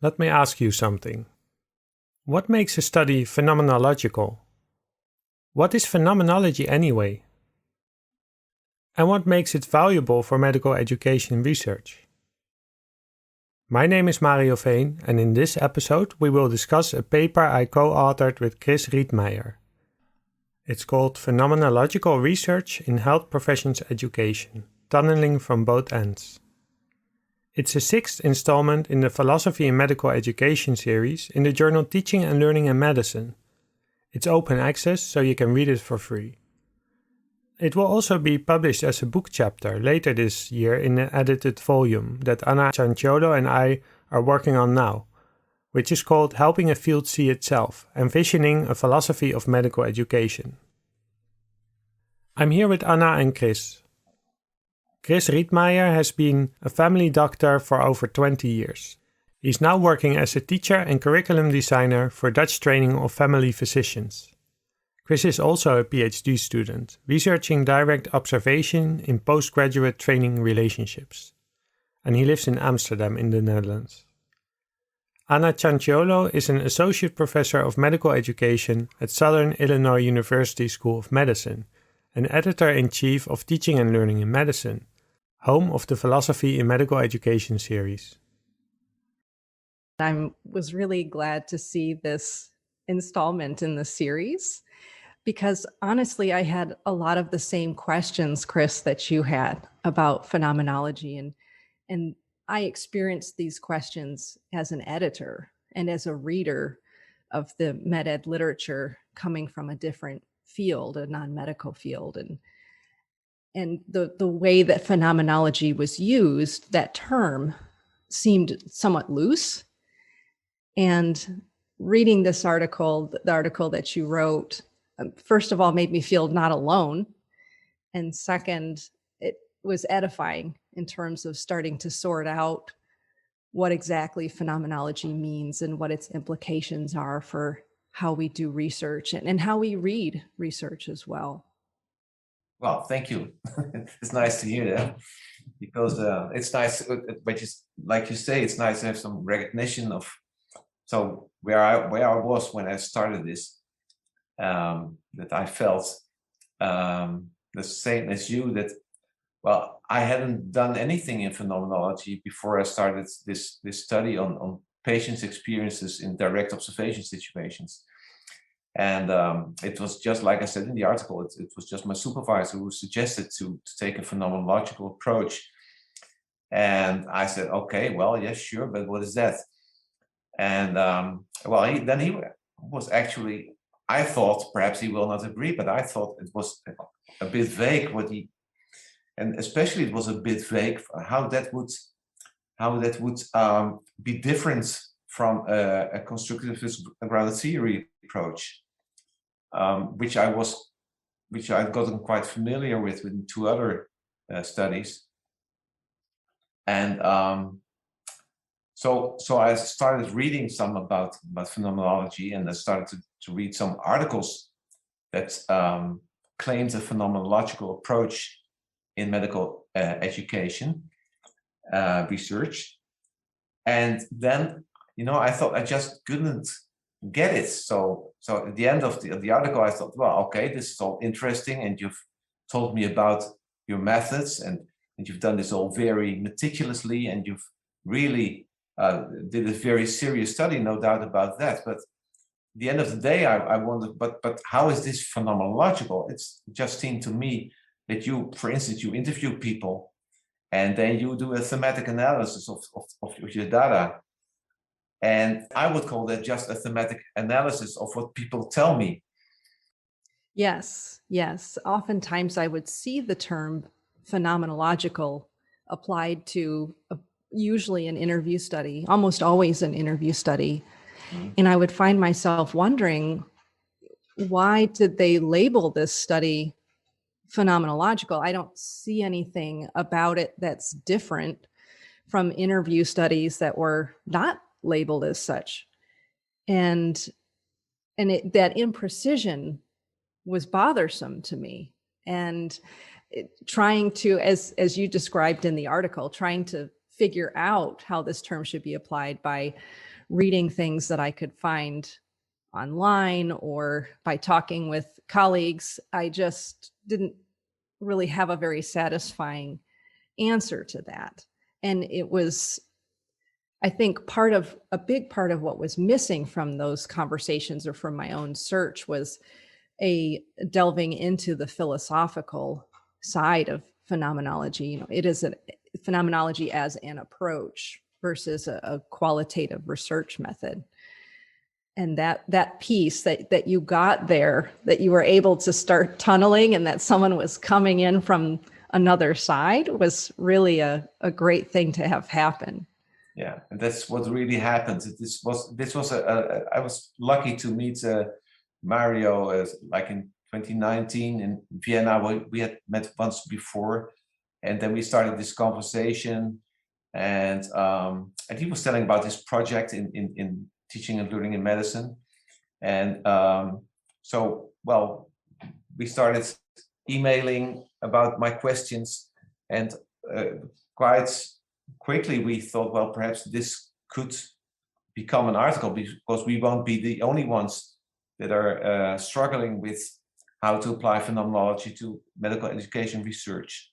Let me ask you something. What makes a study phenomenological? What is phenomenology anyway? And what makes it valuable for medical education research? My name is Mario Veen, and in this episode we will discuss a paper I co-authored with Chris Rietmeijer. It's called Phenomenological Research in Health Professions Education, Tunneling from Both Ends. It's the sixth installment in the Philosophy in Medical Education series in the journal Teaching and Learning in Medicine. It's open access, so you can read it for free. It will also be published as a book chapter later this year in an edited volume that Anna Cianciolo and I are working on now, which is called Helping a Field See Itself, Envisioning a Philosophy of Medical Education. I'm here with Anna and Chris. Chris Rietmeijer has been a family doctor for over 20 years. He's now working as a teacher and curriculum designer for Dutch training of family physicians. Chris is also a PhD student, researching direct observation in postgraduate training relationships. And he lives in Amsterdam in the Netherlands. Anna Cianciolo is an associate professor of medical education at Southern Illinois University School of Medicine, and editor-in-chief of Teaching and Learning in Medicine, home of the Philosophy in Medical Education series. I was really glad to see this installment in the series because honestly, I had a lot of the same questions, Chris, that you had about phenomenology. And I experienced these questions as an editor and as a reader of the med ed literature coming from a different field, a non-medical field. And the way that phenomenology was used, that term seemed somewhat loose. And reading this article, the article that you wrote, first of all, made me feel not alone. And second, it was edifying in terms of starting to sort out what exactly phenomenology means and what its implications are for how we do research and how we read research as well. Well, thank you. It's nice to hear that because it's nice, but just like you say, it's nice to have some recognition of where I was when I started this. That I felt the same as you. That I hadn't done anything in phenomenology before I started this study on patients' experiences in direct observation situations. And it was just like I said in the article, it was just my supervisor who suggested to take a phenomenological approach. And I said, okay, well, yes, sure, but what is that? And he was actually, I thought perhaps he will not agree, but I thought it was a bit vague and especially it was a bit vague how that would be different from a constructivist grounded theory approach, which I'd gotten quite familiar with in two other studies. And so I started reading some about phenomenology, and I started to read some articles that claimed a phenomenological approach in medical education research. And then, I thought I just couldn't get it. So at the end of the article, I thought, well, okay, this is all interesting, and you've told me about your methods, and you've done this all very meticulously, and you've really did a very serious study, no doubt about that. But at the end of the day, I wondered, but how is this phenomenological? It just seemed to me that you, for instance, you interview people, and then you do a thematic analysis of your data. And I would call that just a thematic analysis of what people tell me. Yes. Oftentimes I would see the term phenomenological applied to usually an interview study, almost always an interview study. Mm-hmm. And I would find myself wondering, why did they label this study phenomenological? I don't see anything about it that's different from interview studies that were not labeled as such. And that imprecision was bothersome to me. And trying to, as you described in the article, trying to figure out how this term should be applied by reading things that I could find online or by talking with colleagues, I just didn't really have a very satisfying answer to that. And it was, I think, a big part of what was missing from those conversations or from my own search was a delving into the philosophical side of phenomenology. You know, it is a phenomenology as an approach versus a qualitative research method. And that piece that you got there, that you were able to start tunneling and that someone was coming in from another side, was really a great thing to have happen. Yeah, and that's what really happened. I was lucky to meet Mario like in 2019 in Vienna. We had met once before, and then we started this conversation, and he was telling about his project in teaching and learning in medicine, and so well, we started emailing about my questions, and quite quickly we thought, well, perhaps this could become an article, because we won't be the only ones that are struggling with how to apply phenomenology to medical education research.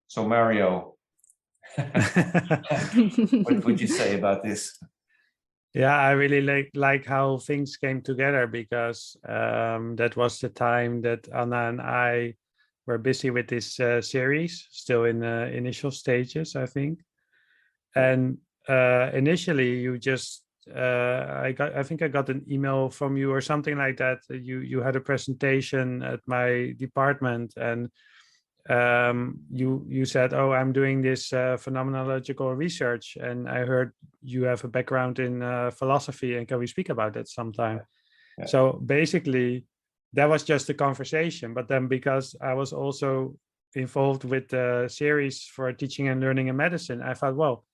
So Mario, what would you say about this? Yeah, I really like how things came together, because that was the time that Anna and I were busy with this series, still in the initial stages, I think. And initially, you just I think I got an email from you or something like that. You had a presentation at my department, and you said, "Oh, I'm doing this phenomenological research, and I heard you have a background in philosophy, and can we speak about that sometime?" Yeah. So basically, that was just a conversation. But then, because I was also involved with the series for teaching and learning in medicine, I thought, well,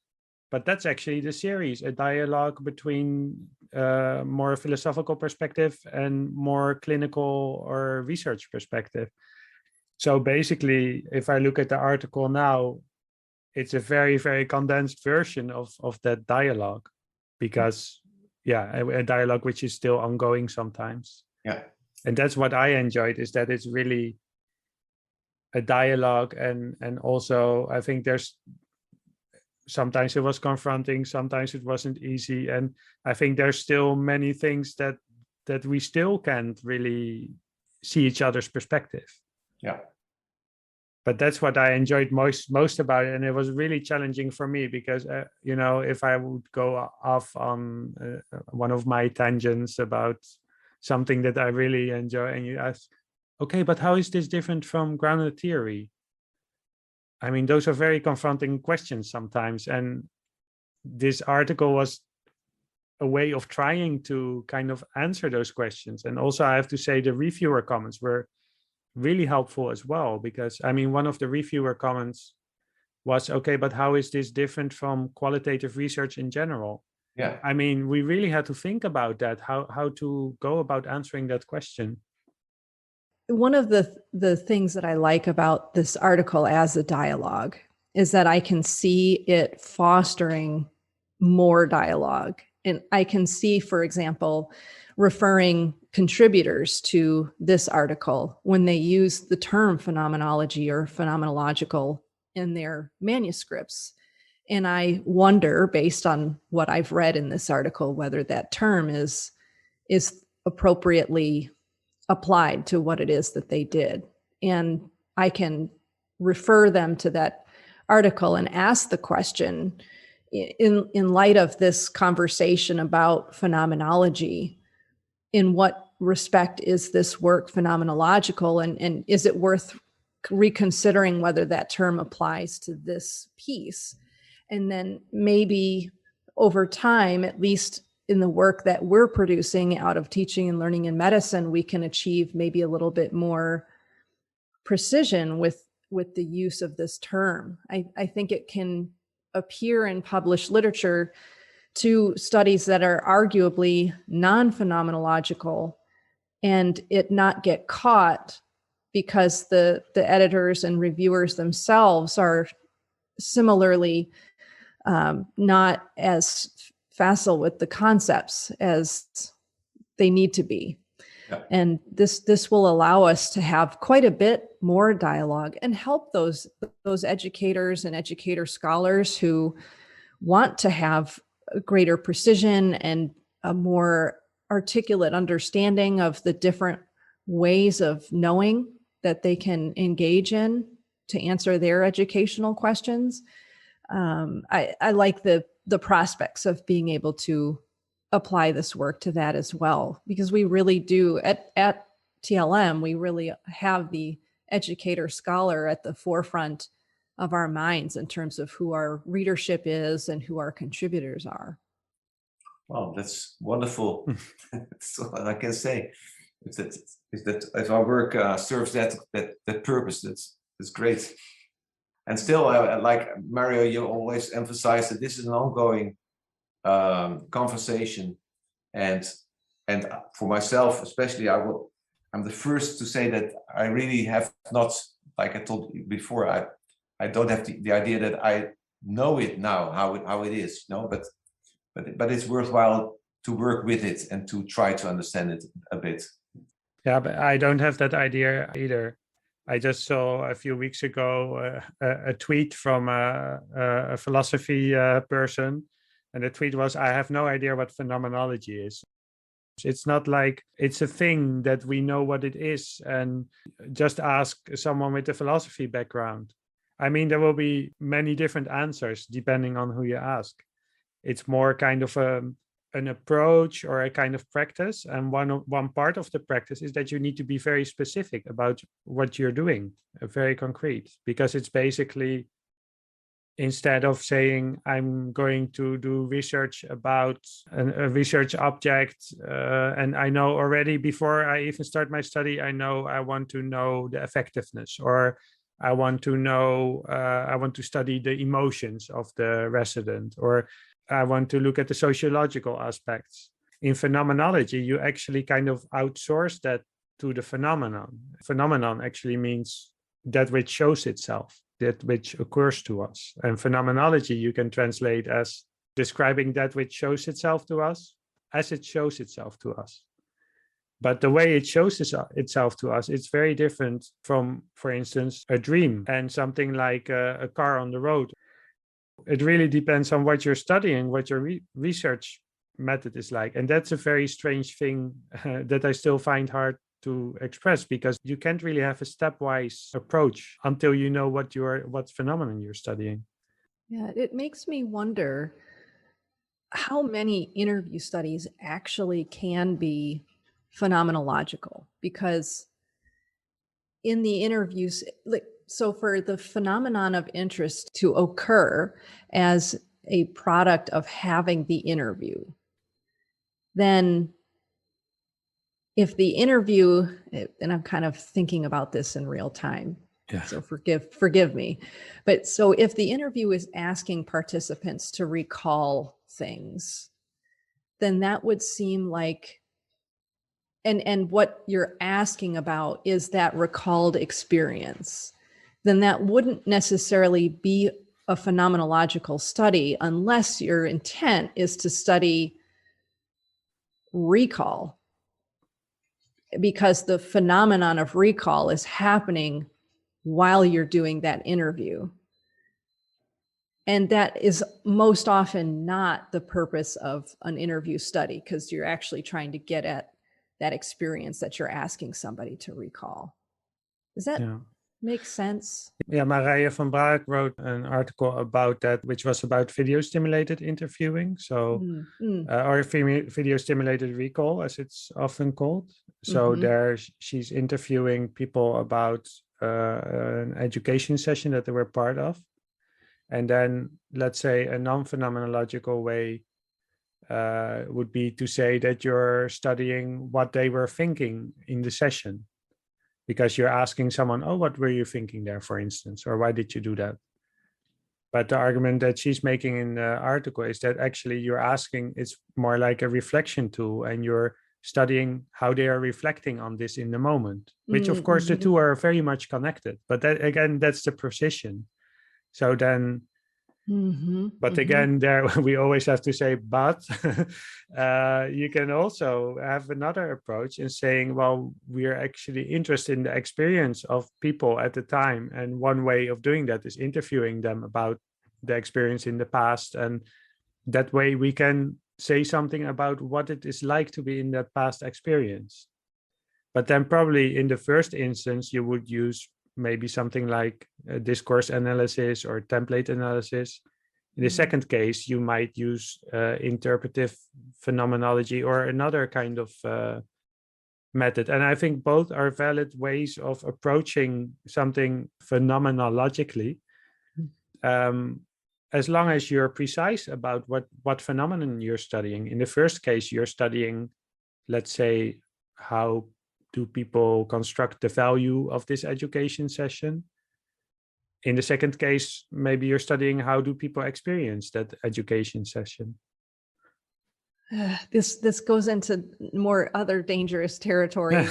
but that's actually the series, a dialogue between more philosophical perspective and more clinical or research perspective. So basically, if I look at the article now, it's a very, very condensed version of that dialogue, because, yeah, a dialogue which is still ongoing sometimes. Yeah. And that's what I enjoyed, is that it's really a dialogue. And also, I think there's sometimes it was confronting, sometimes it wasn't easy. And I think there's still many things that we still can't really see each other's perspective. Yeah. But that's what I enjoyed most about it. And it was really challenging for me, because, you know, if I would go off on one of my tangents about something that I really enjoy, and you ask, okay, but how is this different from grounded theory? I mean, those are very confronting questions sometimes. And this article was a way of trying to kind of answer those questions. And also, I have to say, the reviewer comments were really helpful as well, because, I mean, one of the reviewer comments was, okay, but how is this different from qualitative research in general? Yeah. I mean, we really had to think about that, how to go about answering that question. One of the things that I like about this article as a dialogue is that I can see it fostering more dialogue. And I can see, for example, referring contributors to this article when they use the term phenomenology or phenomenological in their manuscripts. And I wonder, based on what I've read in this article, whether that term is appropriately applied to what it is that they did. And I can refer them to that article and ask the question, in light of this conversation about phenomenology, in what respect is this work phenomenological, and is it worth reconsidering whether that term applies to this piece? And then maybe over time, at least in the work that we're producing out of teaching and learning in medicine, we can achieve maybe a little bit more precision with the use of this term. I think it can appear in published literature to studies that are arguably non-phenomenological and it not get caught because the editors and reviewers themselves are similarly not as facile with the concepts as they need to be. Yeah. And this will allow us to have quite a bit more dialogue and help those educators and educator scholars who want to have a greater precision and a more articulate understanding of the different ways of knowing that they can engage in to answer their educational questions. I like the prospects of being able to apply this work to that as well, because we really do at TLM, we really have the educator scholar at the forefront of our minds in terms of who our readership is and who our contributors are. Wow, that's wonderful. That's all I can say. If our work serves that purpose, that's great. And still, like Mario, you always emphasize that this is an ongoing conversation, and for myself especially, I'm the first to say that I really have not, like I told you before, I don't have the idea that I know it now how it is, but it's worthwhile to work with it and to try to understand it a bit. Yeah, but I don't have that idea either. I just saw a few weeks ago a tweet from a philosophy person, and the tweet was, "I have no idea what phenomenology is." It's not like it's a thing that we know what it is and just ask someone with a philosophy background. I mean, there will be many different answers depending on who you ask. It's more kind of an approach or a kind of practice. And one part of the practice is that you need to be very specific about what you're doing, very concrete, because it's basically, instead of saying I'm going to do research about a research object, and I know already before I even start my study, I know I want to know the effectiveness, or I want to know, I want to study the emotions of the resident, or I want to look at the sociological aspects. In phenomenology, you actually kind of outsource that to the phenomenon. Phenomenon actually means that which shows itself, that which occurs to us. And phenomenology you can translate as describing that which shows itself to us as it shows itself to us. But the way it shows itself to us, it's very different from, for instance, a dream and something like a car on the road. It really depends on what you're studying, what your research method is like. And that's a very strange thing that I still find hard to express, because you can't really have a stepwise approach until you know what phenomenon you're studying. Yeah, it makes me wonder how many interview studies actually can be phenomenological, because in the interviews, so for the phenomenon of interest to occur as a product of having the interview, then if the interview, and I'm kind of thinking about this in real time, so forgive me, but so if the interview is asking participants to recall things, then that would seem like, and what you're asking about is that recalled experience, then that wouldn't necessarily be a phenomenological study unless your intent is to study recall, because the phenomenon of recall is happening while you're doing that interview. And that is most often not the purpose of an interview study, because you're actually trying to get at that experience that you're asking somebody to recall. Does that make sense? Yeah, Marije van Braak wrote an article about that, which was about video stimulated interviewing. So, or video stimulated recall, as it's often called. So there she's interviewing people about an education session that they were part of. And then, let's say, a non-phenomenological way would be to say that you're studying what they were thinking in the session, because you're asking someone, oh, what were you thinking there, for instance, or why did you do that? But the argument that she's making in the article is that actually you're asking, it's more like a reflection tool, and you're studying how they are reflecting on this in the moment, which of course the two are very much connected. But that, again, that's the precision. So then But again, there we always have to say, but you can also have another approach in saying, well, we are actually interested in the experience of people at the time. And one way of doing that is interviewing them about the experience in the past. And that way we can say something about what it is like to be in that past experience. But then probably in the first instance, you would use maybe something like discourse analysis or template analysis. In the second case, you might use interpretive phenomenology or another kind of method. And I think both are valid ways of approaching something phenomenologically, as long as you're precise about what phenomenon you're studying. In the first case, you're studying, let's say, how do people construct the value of this education session? In the second case, maybe you're studying how do people experience that education session. This goes into more other dangerous territory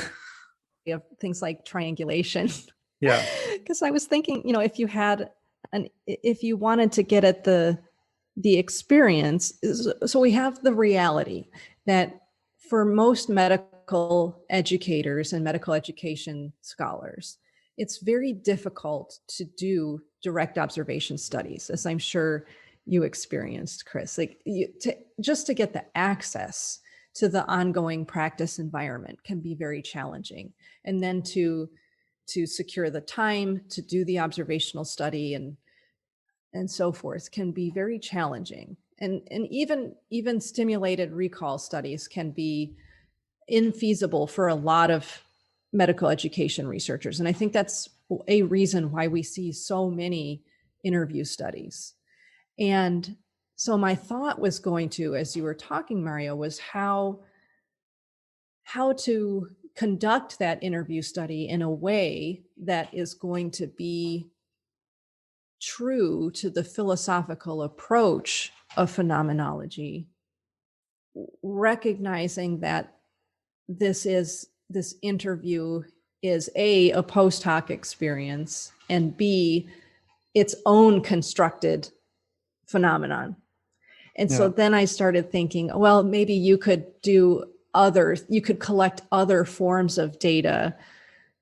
of things like triangulation. Yeah. Because I was thinking, if you wanted to get at the experience, so we have the reality that for most medical educators and medical education scholars, it's very difficult to do direct observation studies, as I'm sure you experienced, Chris. Like just to get the access to the ongoing practice environment can be very challenging. And then to secure the time to do the observational study and so forth can be very challenging. And even stimulated recall studies can be infeasible for a lot of medical education researchers. And I think that's a reason why we see so many interview studies. And so my thought was going to, as you were talking, Mario, was how to conduct that interview study in a way that is going to be true to the philosophical approach of phenomenology, recognizing that this interview is a post hoc experience, and B, its own constructed phenomenon. And so then I started thinking, well, maybe you could collect other forms of data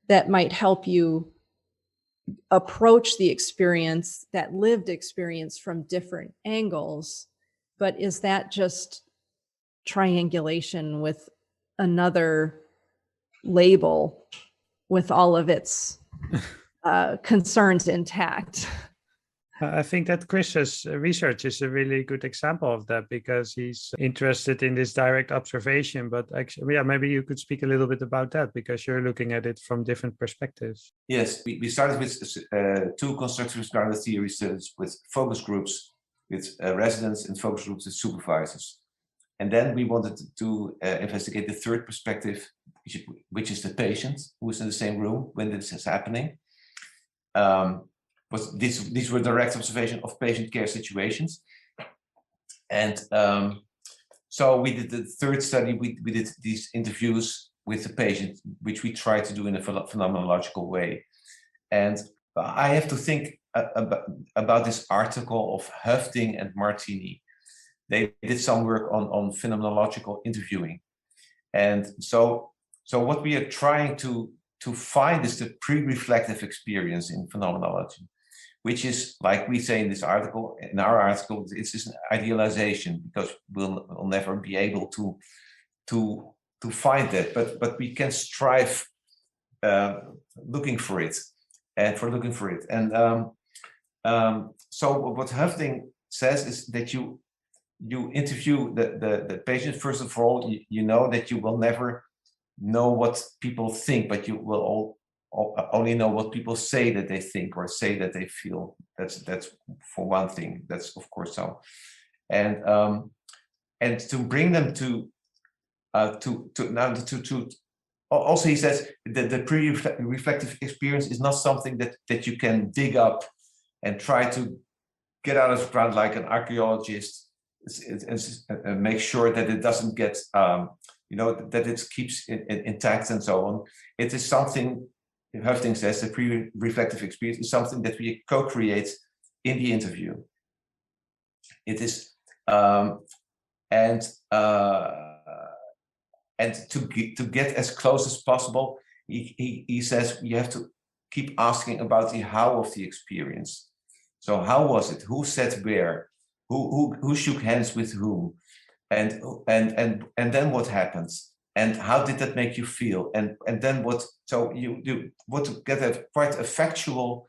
that might help you approach the experience, that lived experience, from different angles. But is that just triangulation with another label with all of its concerns intact? I think that Chris's research is a really good example of that, because he's interested in this direct observation. But actually, yeah, maybe you could speak a little bit about that, because you're looking at it from different perspectives. Yes, we started with two constructive graduate theory studies with focus groups with residents and focus groups with supervisors. And then we wanted to investigate the third perspective, which is the patient who is in the same room when this is happening. These were direct observation of patient care situations. And so we did the third study, we did these interviews with the patient, which we tried to do in a phenomenological way. And I have to think about this article of Höfting and Martini. They did some work on phenomenological interviewing. And so what we are trying to find is the pre-reflective experience in phenomenology, which is, like we say in this article, in our article, it's just an idealization, because we'll never be able to find that, but we can strive looking for it. And so what Höfting says is that you interview the patient. First of all, you know that you will never know what people think, but you will only know what people say that they think or say that they feel. That's for one thing. That's of course so. And to bring them to also, he says that the pre-reflective experience is not something that you can dig up and try to get out of the ground like an archaeologist and make sure that it doesn't get, that it keeps intact and so on. It is something, Höfting says, the pre-reflective experience is something that we co-create in the interview. It is, and to get as close as possible, he says you have to keep asking about the how of the experience. So how was it? Who sat where? Who shook hands with whom? And then what happens? And how did that make you feel? And then what? So you want to get a quite a factual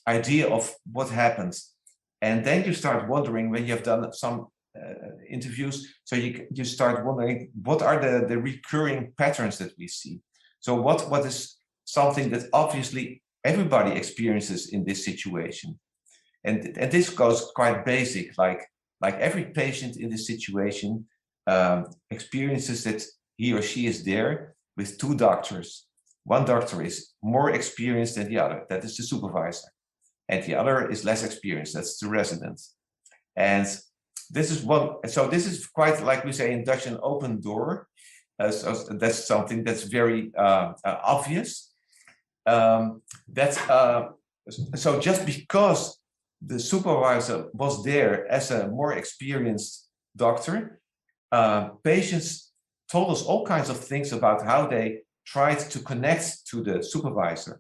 idea of what happens, and then you start wondering when you have done some interviews. So you start wondering what are the recurring patterns that we see. So what is something that obviously everybody experiences in this situation, and this goes quite basic, like every patient in this situation experiences that he or she is there with two doctors. One doctor is more experienced than the other, that is the supervisor, and the other is less experienced, that's the resident. And this is one, so this is quite, like we say in Dutch, an open door. So that's something that's very obvious. So just because the supervisor was there as a more experienced doctor, patients told us all kinds of things about how they tried to connect to the supervisor,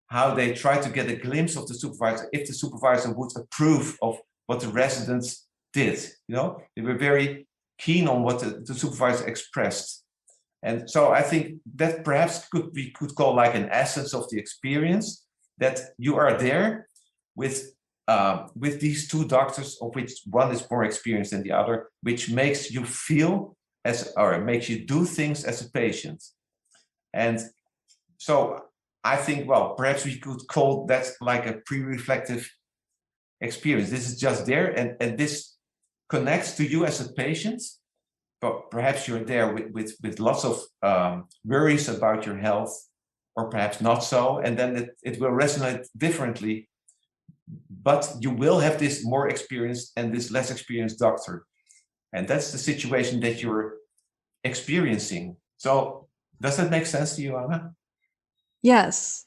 how they tried to get a glimpse of the supervisor, if the supervisor would approve of what the residents did. You know, they were very keen on what the supervisor expressed. And so I think that perhaps we could call like an essence of the experience, that you are there with these two doctors, of which one is more experienced than the other, which makes you feel or makes you do things as a patient. And so I think, well, perhaps we could call that like a pre-reflective experience. This is just there, and this connects to you as a patient, but perhaps you're there with lots of worries about your health, or perhaps not so, and then it will resonate differently. But you will have this more experienced and this less experienced doctor. And that's the situation that you're experiencing. So does that make sense to you, Anna? Yes.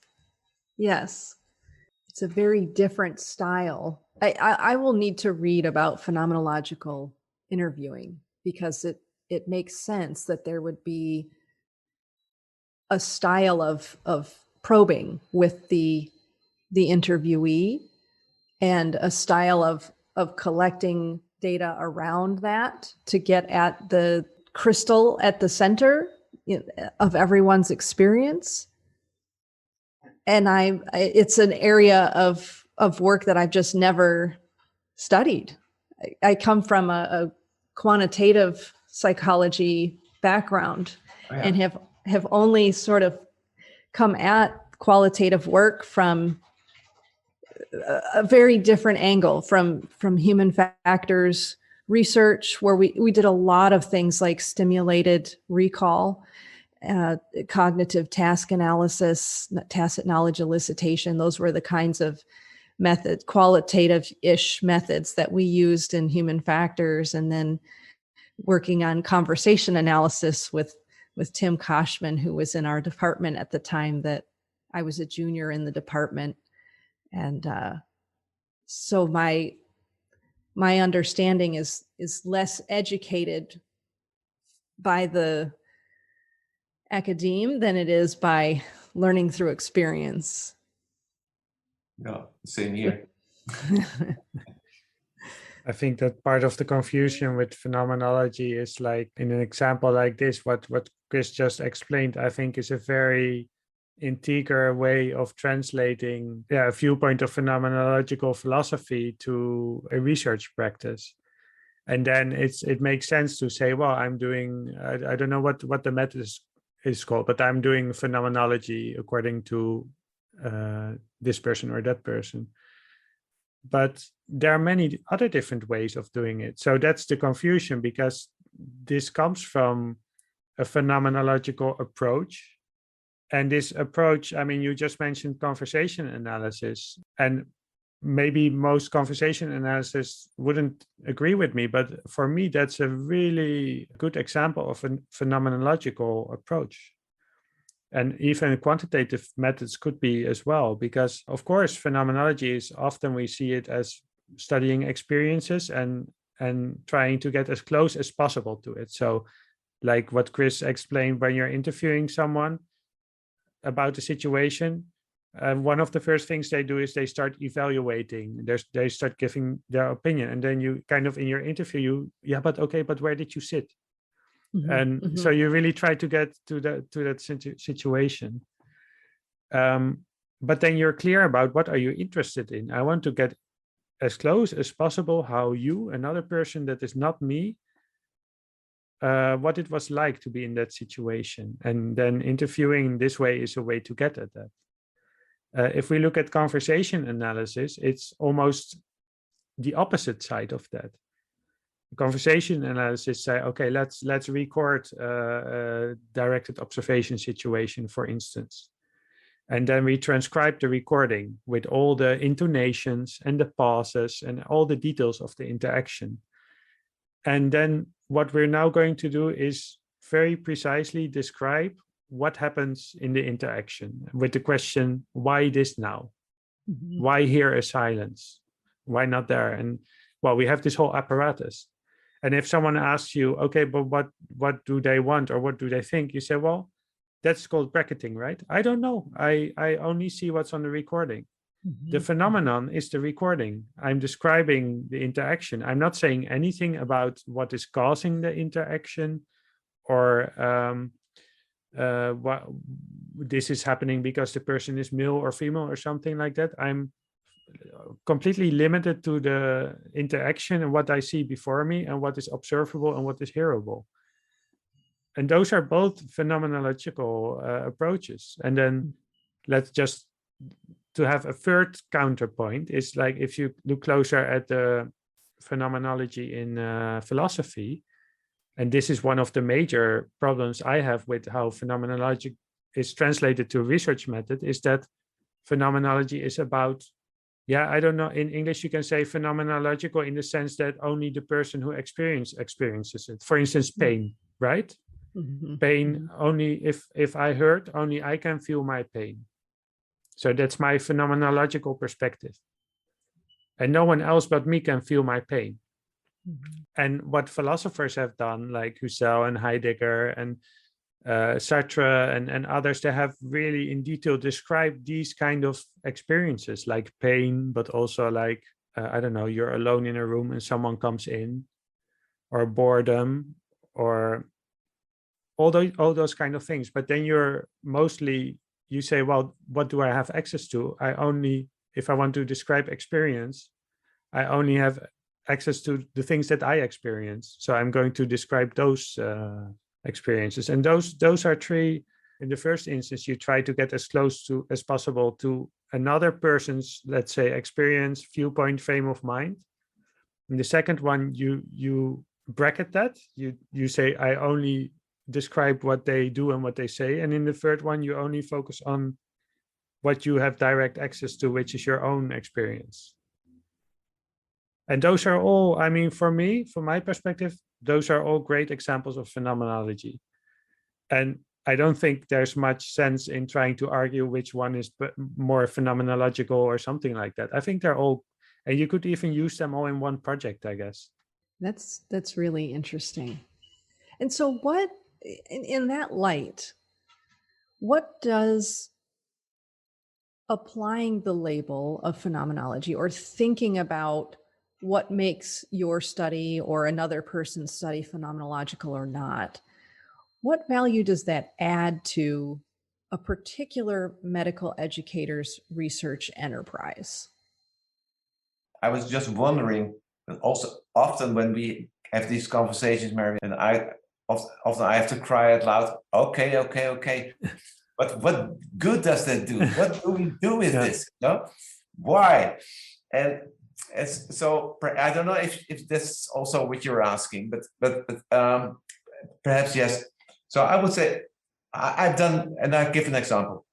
Yes. It's a very different style. I will need to read about phenomenological interviewing, because it makes sense that there would be a style of probing with the interviewee, and a style of collecting data around that to get at the crystal at the center of everyone's experience. And it's an area of work that I've just never studied. I come from a quantitative psychology background, and have only sort of come at qualitative work from a very different angle, from human factors research, where we did a lot of things like stimulated recall, cognitive task analysis, tacit knowledge elicitation. Those were the kinds of methods, qualitative-ish methods that we used in human factors. And then working on conversation analysis with Tim Koshman, who was in our department at the time that I was a junior in the department. And so my understanding is less educated by the academe than it is by learning through experience. No, same here. I think that part of the confusion with phenomenology is, like in an example like this, what Chris just explained, I think is a very integral way of translating a viewpoint of phenomenological philosophy to a research practice. And then it makes sense to say, well, I'm doing, I don't know what the method is called, but I'm doing phenomenology according to this person or that person. But there are many other different ways of doing it. So that's the confusion, because this comes from a phenomenological approach. And this approach, I mean, you just mentioned conversation analysis, and maybe most conversation analysis wouldn't agree with me, but for me, that's a really good example of a phenomenological approach. And even quantitative methods could be as well, because of course, phenomenology is often, we see it as studying experiences and trying to get as close as possible to it. So like what Chris explained, when you're interviewing someone about the situation, one of the first things they do is they start evaluating. They start giving their opinion, and then you kind of in your interview, but where did you sit? And so you really try to get to that situation. But then you're clear about what are you interested in. I want to get as close as possible how you, another person that is not me, what it was like to be in that situation. And then interviewing this way is a way to get at that. If we look at conversation analysis, it's almost the opposite side of that. Conversation analysis say, okay, let's record a directed observation situation, for instance. And then we transcribe the recording with all the intonations and the pauses and all the details of the interaction. And then what we're now going to do is very precisely describe what happens in the interaction with the question, why this now? Why here a silence? Why not there? And well, we have this whole apparatus. And if someone asks you, okay, but what do they want or what do they think? You say, well, that's called bracketing, right? I don't know. I only see what's on the recording. The phenomenon is the recording. I'm describing the interaction. I'm not saying anything about what is causing the interaction or what this is happening because the person is male or female or something like that. I'm completely limited to the interaction and what I see before me and what is observable and what is hearable. And those are both phenomenological approaches. And then let's just to have a third counterpoint is like if you look closer at the phenomenology in philosophy, and this is one of the major problems I have with how phenomenology is translated to a research method, is that phenomenology is about, I don't know, in English you can say phenomenological in the sense that only the person who experiences it. For instance, pain, right? Pain, only if I hurt, only I can feel my pain. So that's my phenomenological perspective. And no one else but me can feel my pain. And what philosophers have done, like Husserl and Heidegger and Sartre and others, they have really in detail described these kind of experiences like pain, but also like, I don't know, you're alone in a room and someone comes in, or boredom, or all those kind of things. But then you say, well, what do I have access to? If I want to describe experience, I only have access to the things that I experience. So I'm going to describe those experiences. And those are three. In the first instance, you try to get as close to as possible to another person's, let's say, experience, viewpoint, frame of mind. In the second one, you bracket that. You say, I only describe what they do and what they say. And in the third one, you only focus on what you have direct access to, which is your own experience. And those are all, I mean, for me, from my perspective, those are all great examples of phenomenology. And I don't think there's much sense in trying to argue which one is more phenomenological or something like that. I think they're all, and you could even use them all in one project, I guess. That's really interesting. And so what, in that light, what does applying the label of phenomenology or thinking about what makes your study or another person's study phenomenological or not, what value does that add to a particular medical educator's research enterprise? I was just wondering, also often when we have these conversations, Mary, and often I have to cry out loud, okay. But what good does that do? What do we do with this? No? Why? And so I don't know if that's also what you're asking, but perhaps yes. So I would say I've done, and I'll give an example.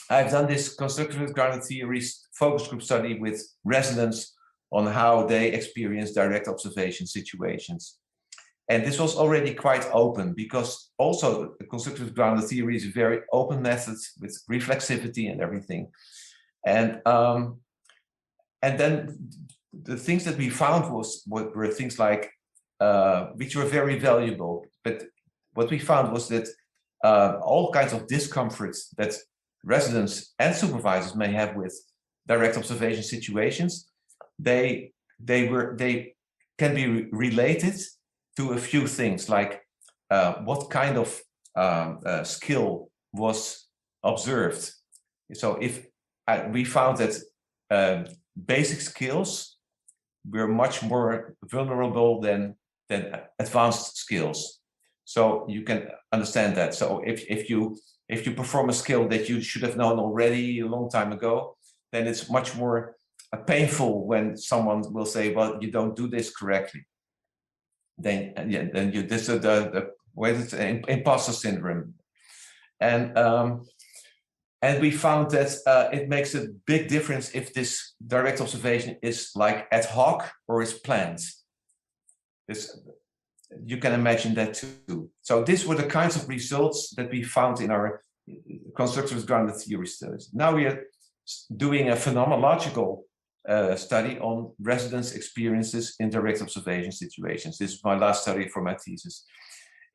I've done this constructivist grounded theories focus group study with residents on how they experience direct observation situations. And this was already quite open because also the constructivist grounded theory is a very open method with reflexivity and everything. And then the things that we found were things like, which were very valuable. But what we found was that all kinds of discomforts that residents and supervisors may have with direct observation situations, they can be related to a few things, like what kind of skill was observed. So if we found that basic skills were much more vulnerable than advanced skills. So you can understand that. So if you perform a skill that you should have known already a long time ago, then it's much more painful when someone will say, well, you don't do this correctly. Then you this is the imposter syndrome. And we found that it makes a big difference if this direct observation is like ad hoc or is planned. You can imagine that too. So these were the kinds of results that we found in our constructivist grounded theory studies. Now we are doing a phenomenological study on residents' experiences in direct observation situations. This is my last study for my thesis.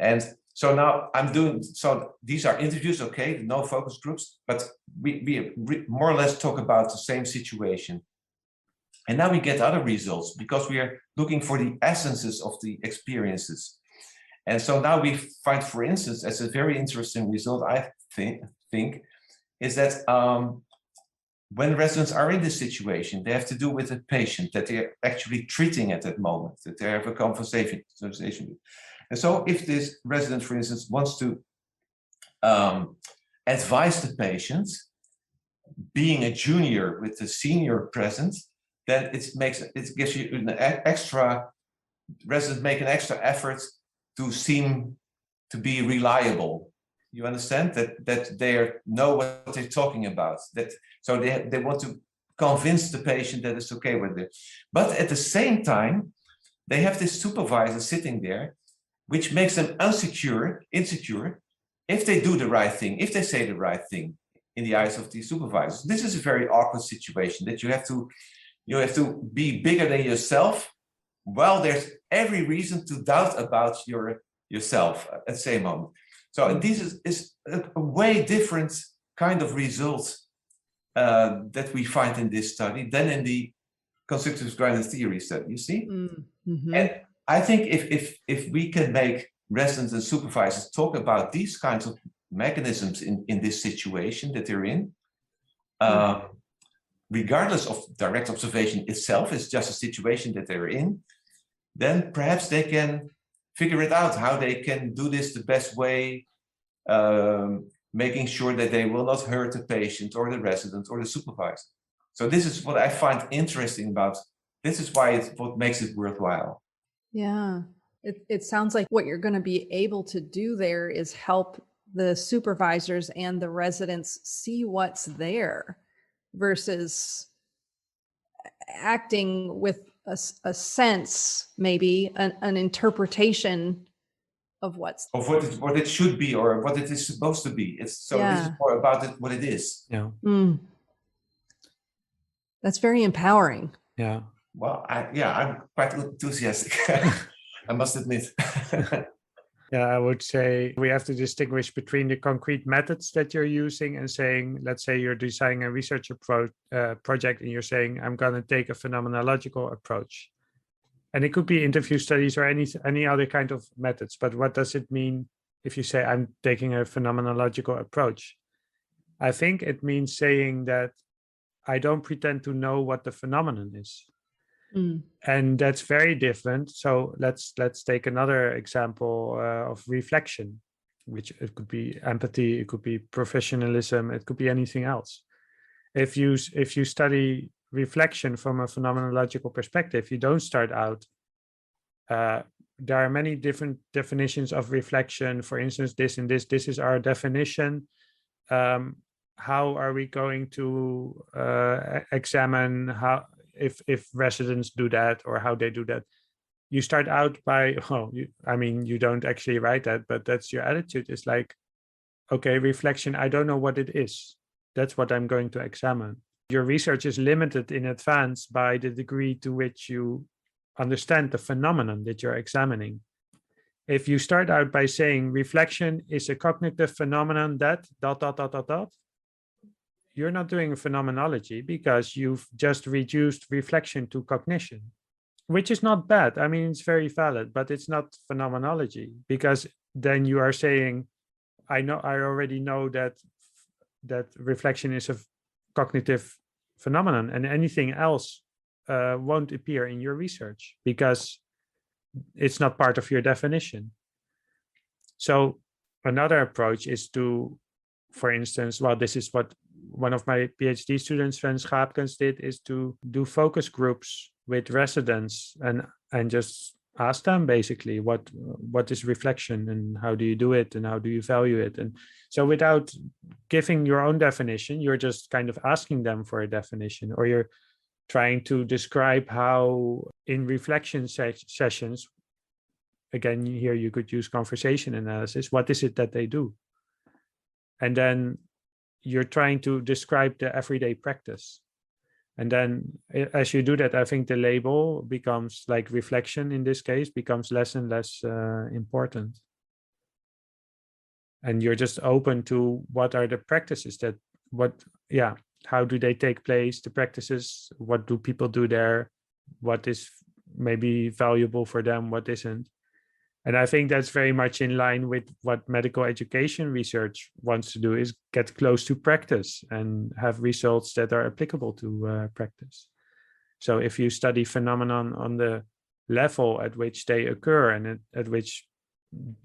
And so now I'm doing, so these are interviews, okay, no focus groups, but we more or less talk about the same situation. And now we get other results because we are looking for the essences of the experiences. And so now we find, for instance, as a very interesting result, I think is that when residents are in this situation, they have to do with a patient that they're actually treating at that moment, that they have a conversation with. And so if this resident, for instance, wants to advise the patient, being a junior with the senior present, then it gives you an extra, residents make an extra effort to seem to be reliable. You understand that they know what they're talking about. So they want to convince the patient that it's okay with it. But at the same time, they have this supervisor sitting there, which makes them insecure if they do the right thing, if they say the right thing in the eyes of the supervisors. This is a very awkward situation that you have to be bigger than yourself, while there's every reason to doubt about yourself at the same moment. So this is a way different kind of result that we find in this study than in the constructivist grounded theory study, you see? Mm-hmm. And I think if we can make residents and supervisors talk about these kinds of mechanisms in this situation that they're in, regardless of direct observation itself, is just a situation that they're in, then perhaps they can figure it out how they can do this the best way, making sure that they will not hurt the patient or the resident or the supervisor. So this is what I find interesting about, this is why what makes it worthwhile. Yeah, it sounds like what you're going to be able to do there is help the supervisors and the residents see what's there versus acting with a sense, maybe an interpretation of what it should be or what it is supposed to be. This is more about what it is. Yeah. That's very empowering. Yeah. Well, I'm quite enthusiastic. I must admit. Yeah, I would say we have to distinguish between the concrete methods that you're using and saying, let's say you're designing a research project and you're saying, I'm going to take a phenomenological approach. And it could be interview studies or any other kind of methods. But what does it mean if you say, I'm taking a phenomenological approach? I think it means saying that I don't pretend to know what the phenomenon is. And that's very different. So let's take another example of reflection, which it could be empathy, it could be professionalism, it could be anything else. If you study reflection from a phenomenological perspective, you don't start out. There are many different definitions of reflection. For instance, this and this is our definition. How are we going to examine how if residents do that or how they do that? You start out by, you don't actually write that, but that's your attitude. It's like, okay, reflection, I don't know what it is. That's what I'm going to examine. your research is limited in advance by the degree to which you understand the phenomenon that you're examining. If you start out by saying reflection is a cognitive phenomenon that ... you're not doing phenomenology, because you've just reduced reflection to cognition, which is not bad. I mean, it's very valid, but it's not phenomenology, because then you are saying, I already know that reflection is a cognitive phenomenon, and anything else won't appear in your research because it's not part of your definition. So another approach is to, for instance, well, this is what one of my PhD students, Sven Schaapkens, did, is to do focus groups with residents and just ask them basically what is reflection and how do you do it and how do you value it. And so without giving your own definition, you're just kind of asking them for a definition, or you're trying to describe how in reflection sessions, again, here you could use conversation analysis, what is it that they do? And then you're trying to describe the everyday practice. And then as you do that, I think the label becomes, like reflection in this case, becomes less and less important. And you're just open to what are the practices that, how do they take place, the practices, what do people do there, what is maybe valuable for them, what isn't. And I think that's very much in line with what medical education research wants to do, is get close to practice and have results that are applicable to practice. So if you study phenomenon on the level at which they occur and at which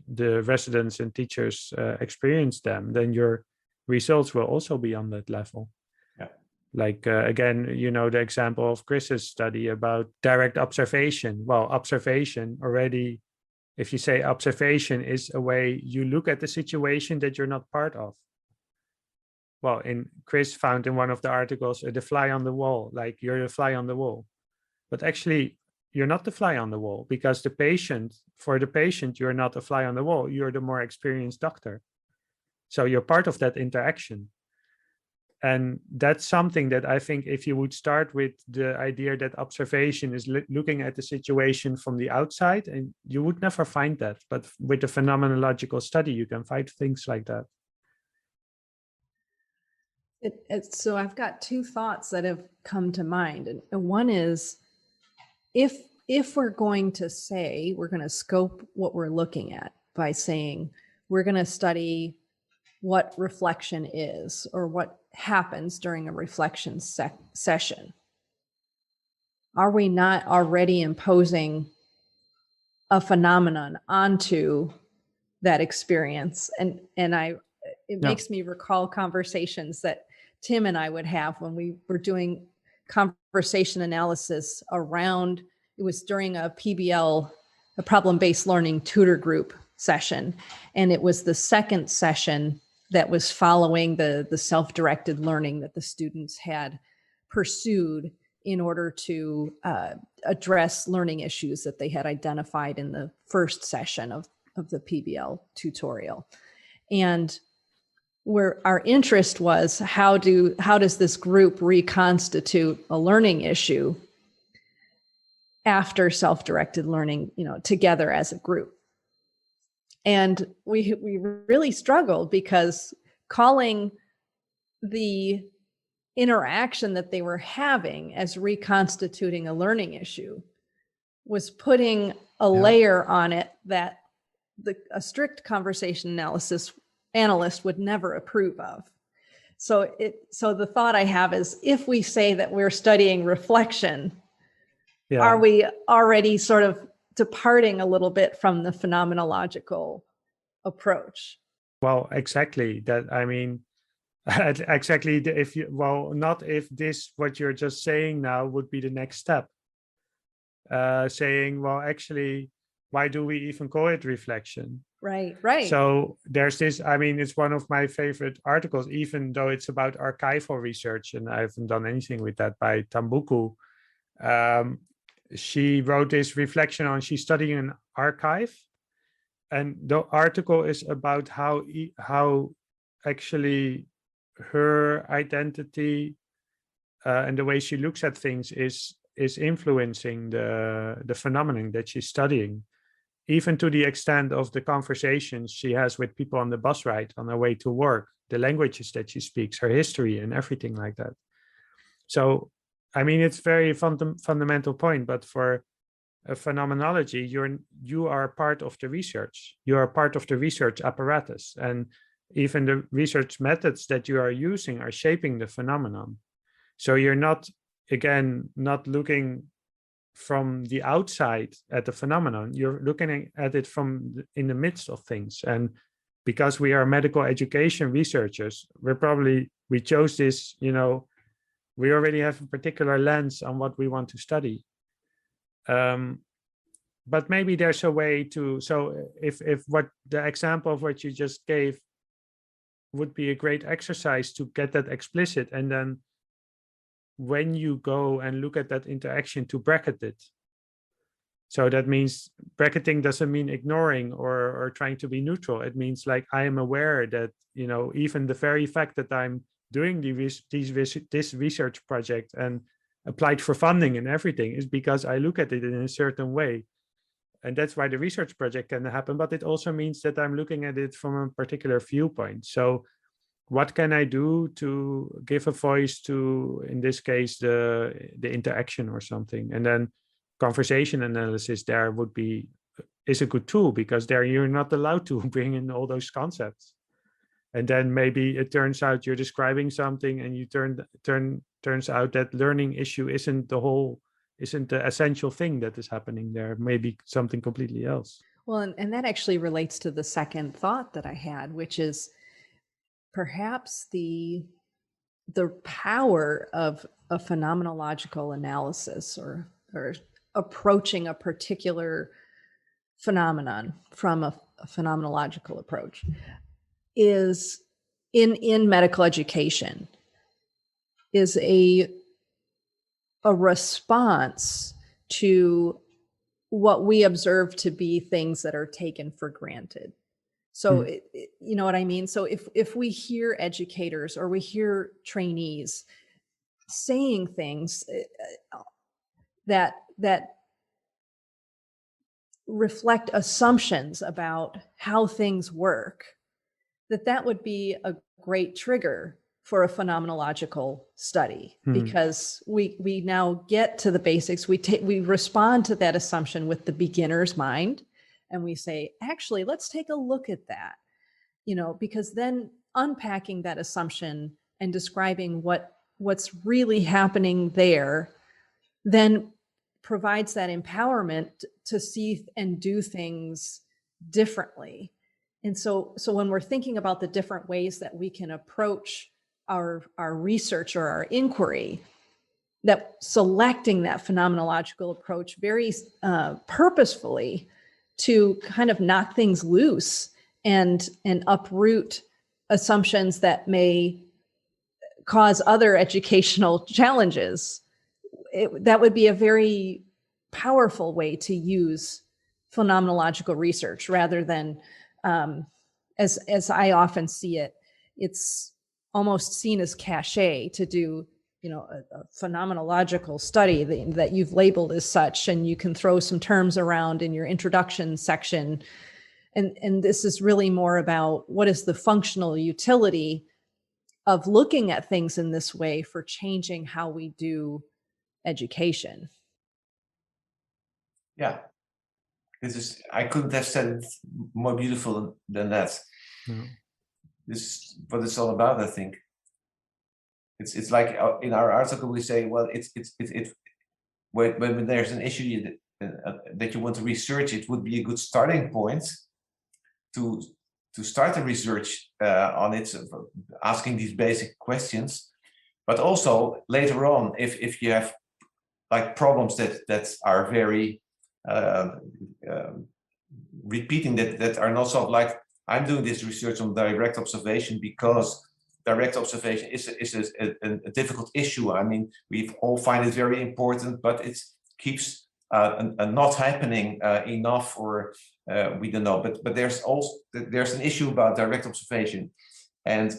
the residents and teachers experience them, then your results will also be on that level. Yeah. Like, again, the example of Chris's study about direct observation. Well, observation already, if you say observation is a way you look at the situation that you're not part of. Well, Chris found in one of the articles, the fly on the wall, like you're the fly on the wall. But actually, you're not the fly on the wall, because for the patient, you're not a fly on the wall. You're the more experienced doctor. So you're part of that interaction. And that's something that I think if you would start with the idea that observation is looking at the situation from the outside, and you would never find that. But with the phenomenological study, you can find things like that. So I've got two thoughts that have come to mind. And one is, if we're going to say, we're going to scope what we're looking at by saying, we're going to study what reflection is, or what happens during a reflection session, are we not already imposing a phenomenon onto that experience? And it makes me recall conversations that Tim and I would have when we were doing conversation analysis around, it was during a PBL, a problem-based learning tutor group session. And it was the second session that was following the self-directed learning that the students had pursued in order to address learning issues that they had identified in the first session of the PBL tutorial. And where our interest was, how does this group reconstitute a learning issue after self-directed learning, together as a group? And we really struggled, because calling the interaction that they were having as reconstituting a learning issue was putting a layer on it that a strict conversation analyst would never approve of. So the thought I have is, if we say that we're studying reflection, are we already sort of departing a little bit from the phenomenological approach? Well, exactly that. I mean, exactly. Not if this, what you're just saying now, would be the next step. Saying, well, actually, why do we even call it reflection? Right. So there's this, I mean, it's one of my favorite articles, even though it's about archival research, and I haven't done anything with that, by Tambuku. She wrote this reflection on, she's studying an archive, and the article is about how actually her identity and the way she looks at things is influencing the phenomenon that she's studying, even to the extent of the conversations she has with people on the bus ride on her way to work, the languages that she speaks, her history, and everything like that. So, I mean, it's very fundamental point, but for a phenomenology, you are part of the research. You are part of the research apparatus, and even the research methods that you are using are shaping the phenomenon. So you're not, again, not looking from the outside at the phenomenon. You're looking at it from in the midst of things. And because we are medical education researchers, we chose this, we already have a particular lens on what we want to study. But maybe there's a way to, so if what the example of what you just gave would be a great exercise to get that explicit, and then when you go and look at that interaction, to bracket it. So that means bracketing doesn't mean ignoring or trying to be neutral. It means like, I am aware that, even the very fact that I'm doing this research project and applied for funding and everything is because I look at it in a certain way. And that's why the research project can happen. But it also means that I'm looking at it from a particular viewpoint. So what can I do to give a voice to, in this case, the interaction or something? And then conversation analysis there is a good tool, because there you're not allowed to bring in all those concepts. And then maybe it turns out you're describing something and you turns out that learning issue isn't the essential thing that is happening there, maybe something completely else. Well, and that actually relates to the second thought that I had, which is perhaps the power of a phenomenological analysis or approaching a particular phenomenon from a phenomenological approach is in medical education is a response to what we observe to be things that are taken for granted. So, you know what I mean? So if we hear educators or we hear trainees saying things that reflect assumptions about how things work, that would be a great trigger for a phenomenological study, because we now get to the basics. We respond to that assumption with the beginner's mind, and we say, actually, let's take a look at that, because then unpacking that assumption and describing what's really happening there then provides that empowerment to see and do things differently. And so when we're thinking about the different ways that we can approach our research or our inquiry, that selecting that phenomenological approach very purposefully to kind of knock things loose and uproot assumptions that may cause other educational challenges, that would be a very powerful way to use phenomenological research, rather than as I often see it, it's almost seen as cachet to do, a phenomenological study that you've labeled as such, and you can throw some terms around in your introduction section. And this is really more about what is the functional utility of looking at things in this way for changing how we do education. Yeah. I couldn't have said it more beautiful than that. No. This is what it's all about, I think. It's like in our article we say, well, it's when there's an issue that you want to research, it would be a good starting point to start the research on it, asking these basic questions. But also later on, if you have like problems that are very repeating, that are not sort of like, I'm doing this research on direct observation because direct observation is a difficult issue. I mean, we all find it very important, but it keeps not happening enough, or we don't know. But there's an issue about direct observation, and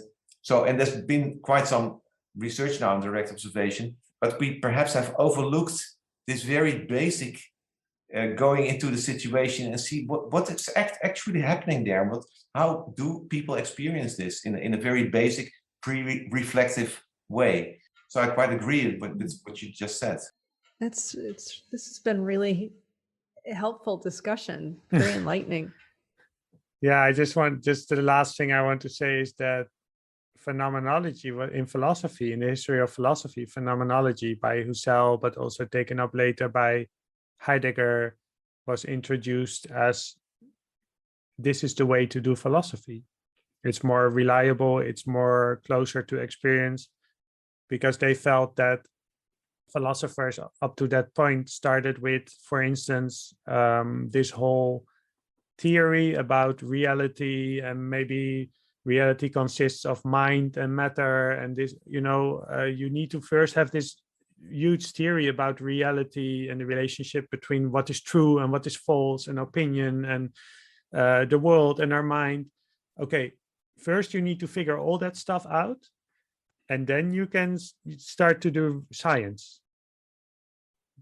there's been quite some research now on direct observation, but we perhaps have overlooked this very basic going into the situation and see what is actually happening there. How do people experience this in a very basic, pre-reflective way? So I quite agree with what you just said. This has been really a helpful discussion, very enlightening. Yeah, the last thing I want to say is that phenomenology in philosophy, in the history of philosophy, phenomenology by Husserl, but also taken up later by Heidegger, was introduced as this is the way to do philosophy. It's more reliable, it's more closer to experience, because they felt that philosophers up to that point started with, for instance, this whole theory about reality, and maybe reality consists of mind and matter, and this, you need to first have this huge theory about reality and the relationship between what is true and what is false, and opinion and the world and our mind. Okay, first you need to figure all that stuff out, and then you can start to do science.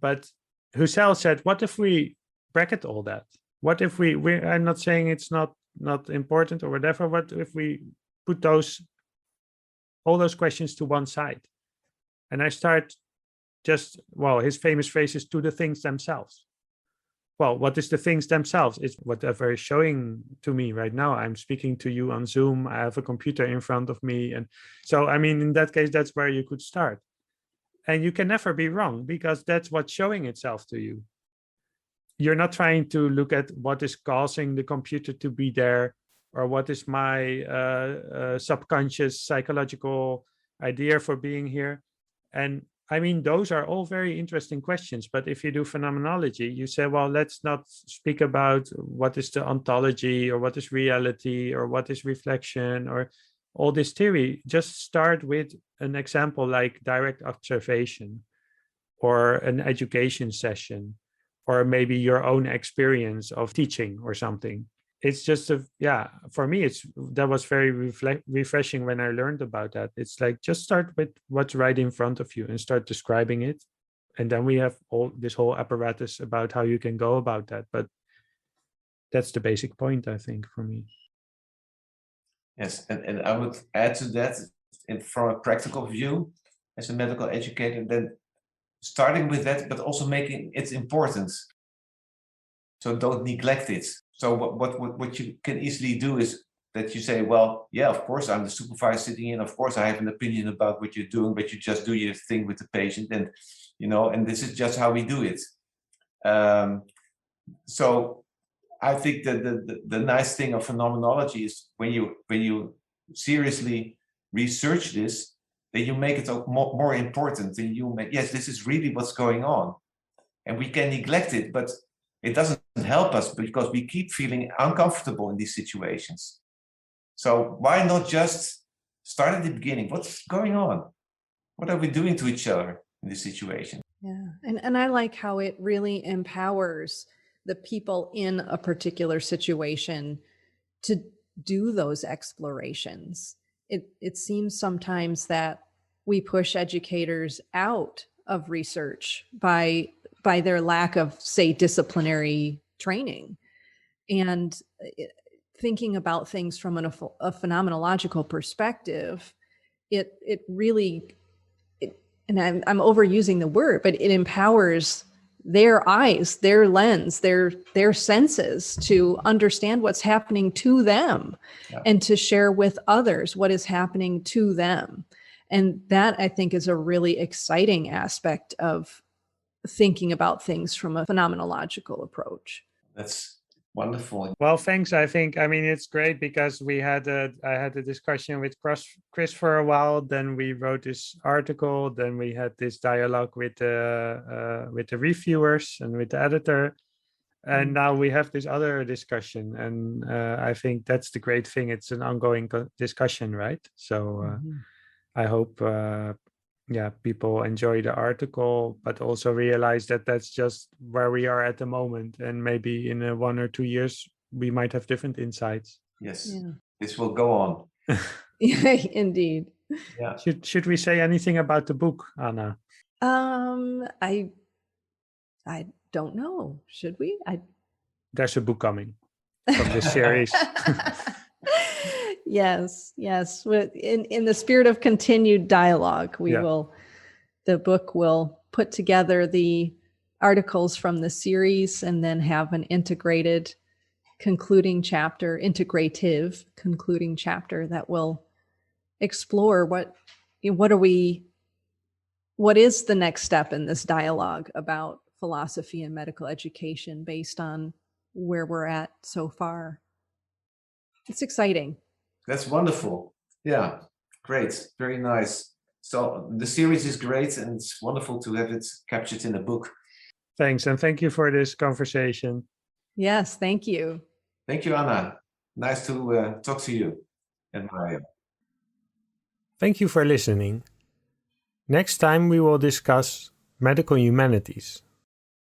But Husserl said, what if we bracket all that? What if I'm not saying it's not important or whatever, what if we put all those questions to one side? And I start his famous phrase is to the things themselves. Well, what is the things themselves? It's whatever is showing to me right now. I'm speaking to you on Zoom. I have a computer in front of me. And so, I mean, in that case, that's where you could start. And you can never be wrong, because that's what's showing itself to you. You're not trying to look at what is causing the computer to be there, or what is my subconscious psychological idea for being here. And I mean, those are all very interesting questions. But if you do phenomenology, you say, well, let's not speak about what is the ontology, or what is reality, or what is reflection, or all this theory. Just start with an example like direct observation, or an education session, or maybe your own experience of teaching or something. It's just for me, that was very refreshing when I learned about that. It's like, just start with what's right in front of you and start describing it. And then we have this whole apparatus about how you can go about that. But that's the basic point, I think, for me. Yes, and I would add to that, from a practical view, as a medical educator, then starting with that, but also making its importance. So don't neglect it. So what you can easily do is that you say, well, yeah, of course, I'm the supervisor sitting in. Of course, I have an opinion about what you're doing, but you just do your thing with the patient, and and this is just how we do it. So I think that the nice thing of phenomenology is when you seriously research this, then you make it more important, and you make, yes, this is really what's going on, and we can neglect it, but it doesn't help us because we keep feeling uncomfortable in these situations. So why not just start at the beginning? What's going on? What are we doing to each other in this situation? Yeah, and I like how it really empowers the people in a particular situation to do those explorations. It seems sometimes that we push educators out of research by their lack of, say, disciplinary training, and thinking about things from a phenomenological perspective. It really, and I'm overusing the word, but it empowers their eyes, their lens, their senses to understand what's happening to them, and to share with others what is happening to them. And that, I think, is a really exciting aspect of thinking about things from a phenomenological approach. That's wonderful. Well, thanks. I mean, it's great because I had a discussion with Chris for a while. Then we wrote this article. Then we had this dialogue with the reviewers and with the editor. And now we have this other discussion. And I think that's the great thing. It's an ongoing discussion, right? So I hope people enjoy the article, but also realize that that's just where we are at the moment. And maybe in 1 or 2 years, we might have different insights. Yes, this will go on. Yeah, indeed. Yeah. Should we say anything about the book, Anna? I don't know. Should we? There's a book coming from this series. Yes. In the spirit of continued dialogue, the book will put together the articles from the series and then have an integrative concluding chapter that will explore what is the next step in this dialogue about philosophy and medical education based on where we're at so far. It's exciting. That's wonderful. Yeah, great. Very nice. So the series is great, and it's wonderful to have it captured in a book. Thanks, and thank you for this conversation. Yes, thank you. Thank you, Anna. Nice to talk to you and Mario. Thank you for listening. Next time we will discuss medical humanities.